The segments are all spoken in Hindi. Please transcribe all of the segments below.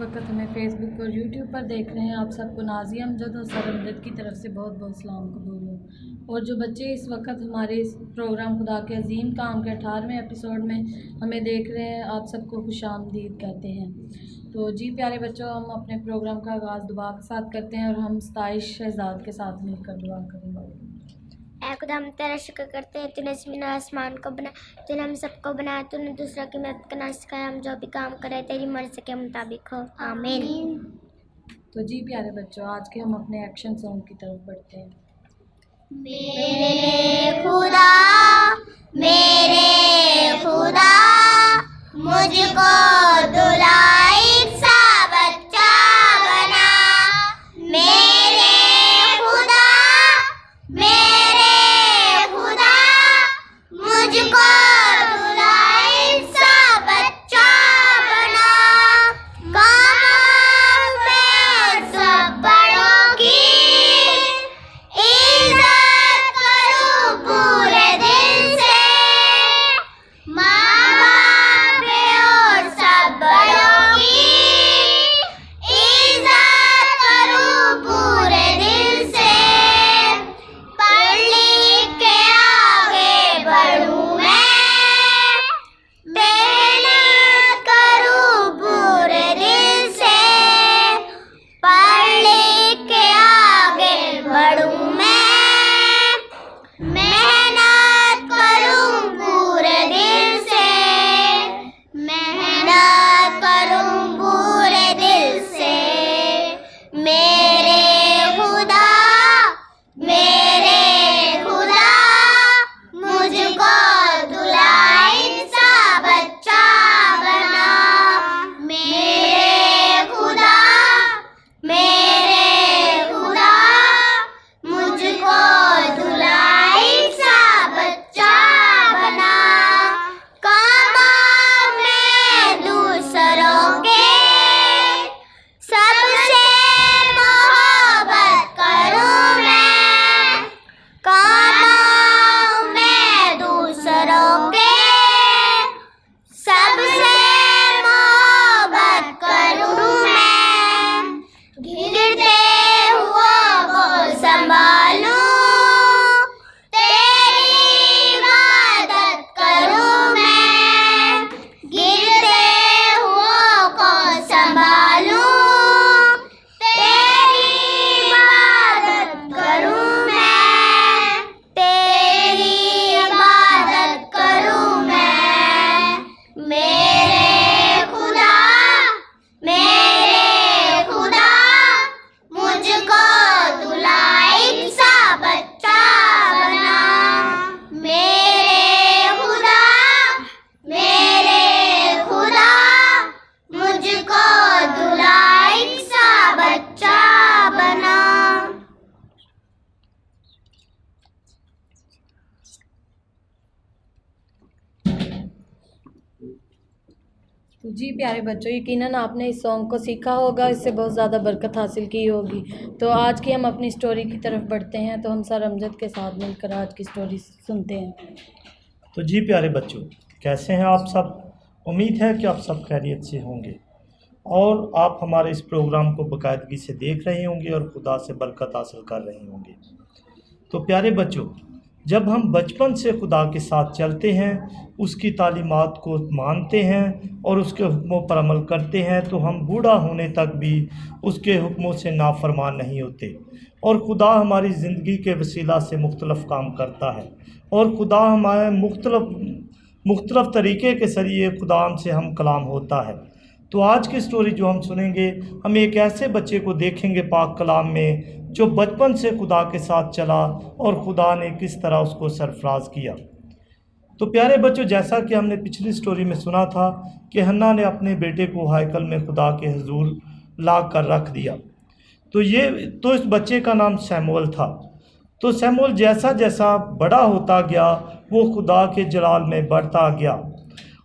वक्त हमें फेसबुक और यूट्यूब पर देख रहे हैं, आप सबको नाज़िया अमजद और सर अमजद की तरफ से बहुत बहुत सलाम कबूल हो। और जो बच्चे इस वक्त हमारे इस प्रोग्राम खुदा के अजीम काम के 18वें एपिसोड में हमें देख रहे हैं, आप सबको खुशामदीद कहते हैं। तो जी प्यारे बच्चों, हम अपने प्रोग्राम का आगाज़ दुआ के साथ करते हैं और हम 27 शहजाद के साथ मिलकर दुआ करेंगे। ऐ खुदा, हम तेरा शुक्र करते हैं, तूने ज़मीन और आसमान को बनाया, तूने हम सबको बनाया, तूने दूसरों की मदद करना सिखाया। हम जो भी काम करें तेरी मर्ज़ी के मुताबिक हो, आमीन। तो जी प्यारे बच्चों, आज के हम अपने एक्शन सॉन्ग की तरफ बढ़ते हैं। मेरे खुदा मुझको दुलाइक सा बच्चा बना। मेरे खुदा मुझको दुलाइक सा बच्चा बना। कामों में सब बड़ों की इज़्ज़त करूं पूरे दिल से। माँ बाप और सब बड़ों की इज़्ज़त करूं पूरे दिल से। पढ़ लिख के आगे बढ़ूं मैं, मेहनत करूं पूरे दिल से। पढ़ लिख के आगे बढ़ूं मैं, मेहनत करूं पूरे दिल से। मेहनत करूं पूरे दिल से। मेरे खुदा मुझको दुलाइक सा बच्चा बना। मेरे खुदा मुझको दुलाइक सा बच्चा बना। कामों में दूसरों के सबसे मोहब्बत करूं मैं। कामों में दूसरों के सबसे मोहब्बत करूं मैं। गिरते हुओं को संभालूं, तेरी इबादत करूं मैं। गिरते हुओं को संभालूं, तेरी इबादत करूं मैं। तेरी इबादत करूं मैं। मेरे खुदा मुझको दुलाइक सा बच्चा बना। मेरे खुदा मुझको दुलाइक सा बच्चा बना। तो जी प्यारे बच्चों, यकीनन आपने इस सॉन्ग को सीखा होगा, इससे बहुत ज़्यादा बरकत हासिल की होगी। तो आज की हम अपनी स्टोरी की तरफ बढ़ते हैं। तो हम सर अमजद के साथ मिलकर आज की स्टोरी सुनते हैं। तो जी प्यारे बच्चों, कैसे हैं आप सब? उम्मीद है कि आप सब खैरियत से होंगे और आप हमारे इस प्रोग्राम को बाकायदगी से देख रहे होंगे और खुदा से बरकत हासिल कर रहे होंगे। तो प्यारे बच्चों, जब हम बचपन से खुदा के साथ चलते हैं, उसकी तालीमात को मानते हैं और उसके हुक्मों पर अमल करते हैं, तो हम बूढ़ा होने तक भी उसके हुक्मों से नाफरमान नहीं होते। और खुदा हमारी ज़िंदगी के वसीला से मुख्तलिफ़ काम करता है और खुदा हमारे मुख्तलिफ़ तरीक़े के ज़रिए खुदा से हम कलाम होता है। तो आज की स्टोरी जो हम सुनेंगे, हम एक ऐसे बच्चे को देखेंगे पाक कलाम में जो बचपन से खुदा के साथ चला और खुदा ने किस तरह उसको सरफराज किया। तो प्यारे बच्चों, जैसा कि हमने पिछली स्टोरी में सुना था कि हन्ना ने अपने बेटे को हायकल में खुदा के हुजूर ला कर रख दिया। तो इस बच्चे का नाम सैमुअल था। तो सैमुअल जैसा जैसा बड़ा होता गया, वो खुदा के जलाल में बढ़ता गया।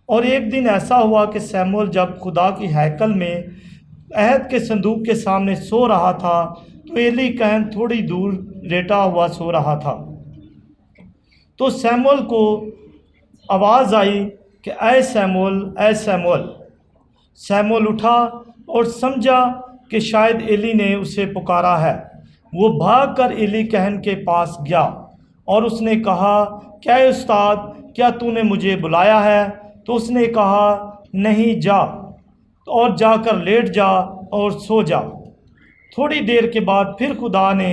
और एक दिन ऐसा हुआ कि सैमुअल जब खुदा की हैकल में अहद के संदूक के सामने सो रहा था, तो एली कहन थोड़ी दूर लेटा हुआ सो रहा था। तो सैमुअल को आवाज़ आई कि ऐ सैमुअल, ऐ सैमुअल। सैमुअल उठा और समझा कि शायद एली ने उसे पुकारा है। वो भागकर एली कहन के पास गया और उसने कहा, क्या उस्ताद, क्या तूने मुझे बुलाया है? तो उसने कहा, नहीं, जा और जाकर लेट जा और सो जा। थोड़ी देर के बाद फिर खुदा ने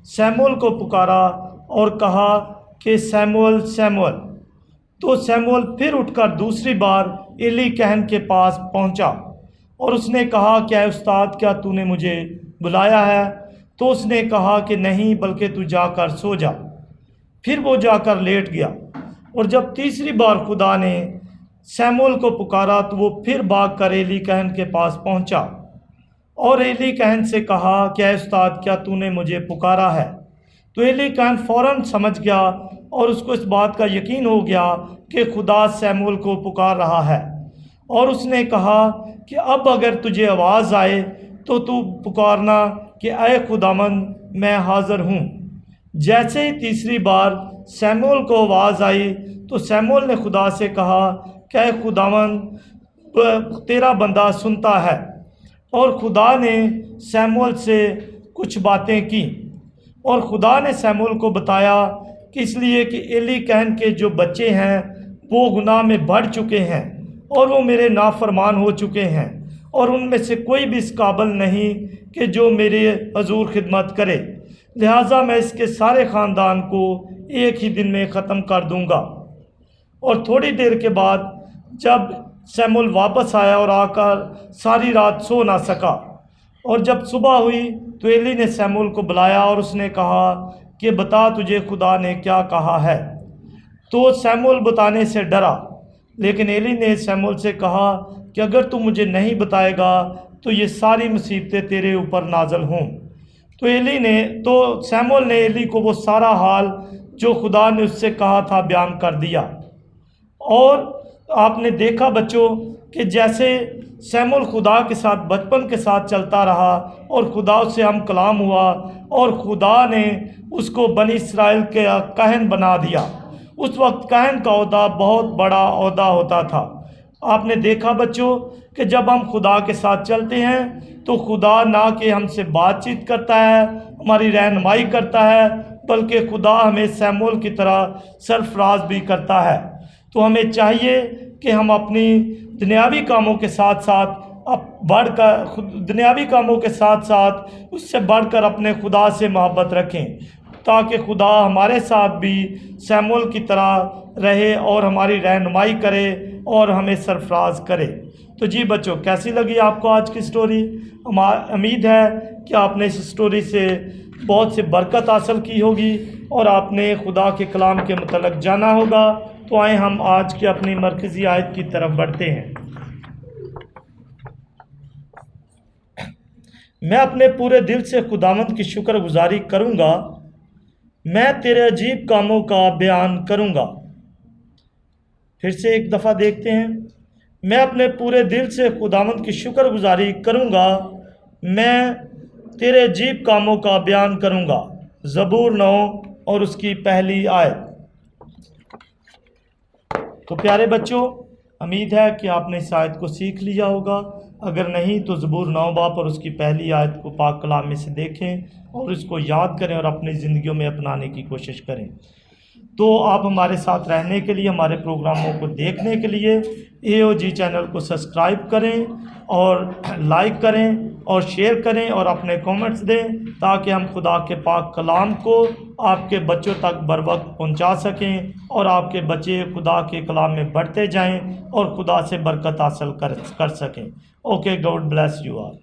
शमूएल को पुकारा और कहा कि शमूएल, शमूएल। तो शमूएल फिर उठकर दूसरी बार एली कहन के पास पहुंचा और उसने कहा, क्या उस्ताद, क्या तूने मुझे बुलाया है? तो उसने कहा कि नहीं, बल्कि तू जाकर सो जा। फिर वो जाकर लेट गया। और जब तीसरी बार खुदा ने शमूएल को पुकारा तो वो फिर भागकर एली कहन के पास पहुंचा और एली कहन से कहा, क्या उस्ताद, क्या तूने मुझे पुकारा है? तो एली कहन फ़ौरन समझ गया और उसको इस बात का यकीन हो गया कि खुदा शमूएल को पुकार रहा है। और उसने कहा कि अब अगर तुझे आवाज़ आए तो तू पुकारना कि ऐ खुदावंद, मैं हाज़िर हूँ। जैसे ही तीसरी बार शमूएल को आवाज़ आई तो शमूएल ने खुदा से कहा, क्या खुदावंद, तेरा बंदा सुनता है। और खुदा ने शमूएल से कुछ बातें की और खुदा ने शमूएल को बताया कि इसलिए कि एली कहन के जो बच्चे हैं वो गुनाह में बढ़ चुके हैं और वो मेरे नाफरमान हो चुके हैं और उनमें से कोई भी इस काबिल नहीं कि जो मेरे हजूर खिदमत करे, लिहाजा मैं इसके सारे ख़ानदान को एक ही दिन में ख़त्म कर दूंगा। और थोड़ी देर के बाद जब शमूएल वापस आया और आकर सारी रात सो ना सका और जब सुबह हुई तो एली ने शमूएल को बुलाया और उसने कहा कि बता, तुझे खुदा ने क्या कहा है? तो शमूएल बताने से डरा, लेकिन एली ने शमूएल से कहा कि अगर तू मुझे नहीं बताएगा तो ये सारी मुसीबतें तेरे ऊपर नाजल हों। तो शमूएल ने एली को वो सारा हाल जो खुदा ने उससे कहा था बयान कर दिया। और आपने देखा बच्चों कि जैसे शमूएल खुदा के साथ बचपन के साथ चलता रहा और खुदा से हम कलाम हुआ और खुदा ने उसको बनी इस्राएल के कहन बना दिया। उस वक्त कहन का ओहदा बहुत बड़ा ओहदा होता था। आपने देखा बच्चों कि जब हम खुदा के साथ चलते हैं तो खुदा ना कि हमसे बातचीत करता है, हमारी रहनुमाई करता है, बल्कि खुदा हमें शमूएल की तरह सरफराज भी करता है। तो हमें चाहिए कि हम अपनी दुनियावी कामों के साथ साथ दुनियावी कामों के साथ साथ उससे बढ़कर अपने खुदा से मोहब्बत रखें ताकि खुदा हमारे साथ भी शमूएल की तरह रहे और हमारी रहनुमाई करे और हमें सरफराज करे। तो जी बच्चों, कैसी लगी आपको आज की स्टोरी? उम्मीद है कि आपने इस स्टोरी से बहुत सी बरकत हासिल की होगी और आपने खुदा के कलाम के मुतल्लिक़ जाना होगा। तो आए हम आज की अपनी मरकज़ी आयत की तरफ बढ़ते हैं। मैं अपने पूरे दिल से खुदावंद की शुक्रगुजारी करूँगा, मैं तेरे अजीब कामों का बयान करूँगा। फिर से एक दफ़ा देखते हैं। मैं अपने पूरे दिल से खुदावंद की शुक्रगुजारी करूँगा, मैं तेरे अजीब कामों का बयान करूँगा। ज़बूर 9 और उसकी पहली आयत। तो प्यारे बच्चों, उम्मीद है कि आपने इस आयत को सीख लिया होगा। अगर नहीं तो ज़बूर 9 बाब और उसकी पहली आयत को पाक कलाम में से देखें और इसको याद करें और अपनी ज़िंदगियों में अपनाने की कोशिश करें। तो आप हमारे साथ रहने के लिए, हमारे प्रोग्रामों को देखने के लिए AOG चैनल को सब्सक्राइब करें और लाइक करें और शेयर करें और अपने कमेंट्स दें ताकि हम खुदा के पाक कलाम को आपके बच्चों तक बर वक्त पहुँचा सकें और आपके बच्चे खुदा के कलाम में बढ़ते जाएं और खुदा से बरकत हासिल कर सकें। Okay, God bless you all.